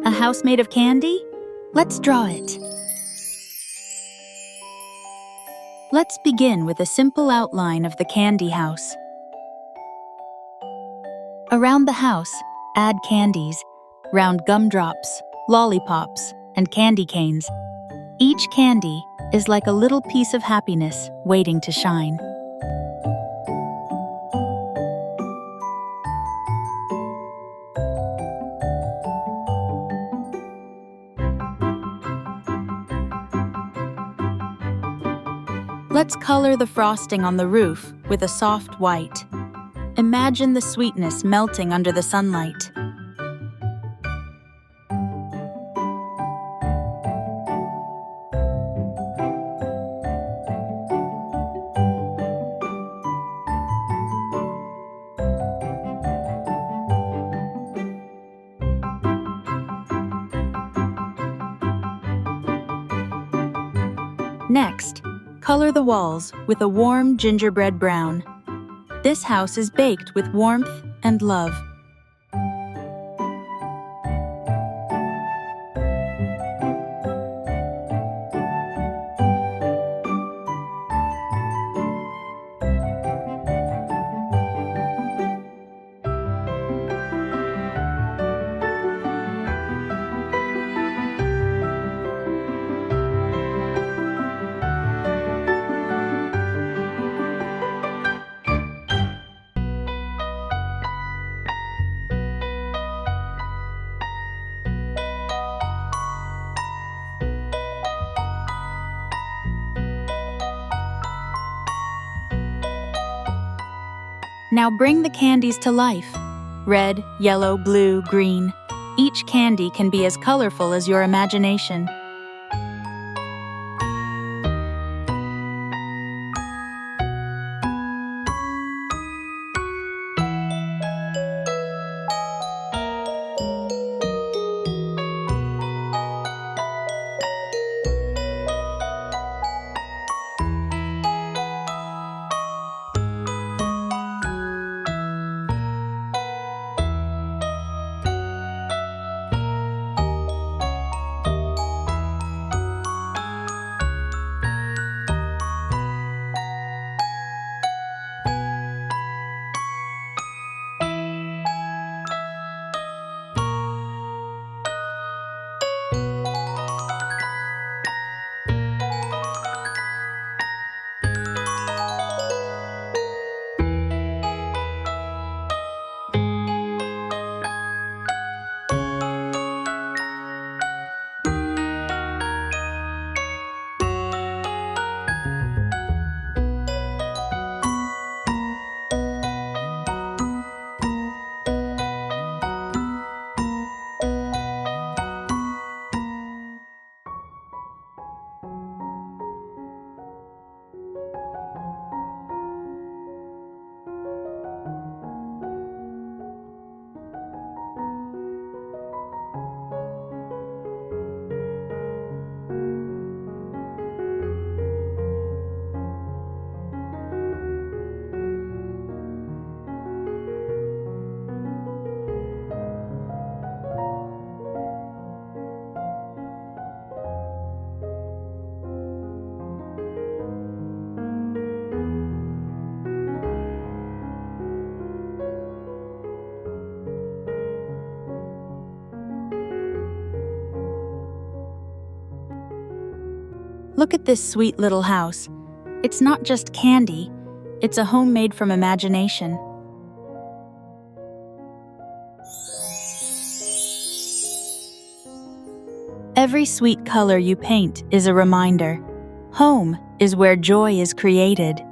A house made of candy? Let's draw it. Let's begin with a simple outline of the candy house. Around the house, add candies, round gumdrops, lollipops, and candy canes. Each candy is like a little piece of happiness waiting to shine. Let's color the frosting on the roof with a soft white. Imagine the sweetness melting under the sunlight. Next, color the walls with a warm gingerbread brown. This house is baked with warmth and love. Now bring the candies to life. Red, yellow, blue, green. Each candy can be as colorful as your imagination. Look at this sweet little house. It's not just candy, it's a home made from imagination. Every sweet color you paint is a reminder. Home is where joy is created.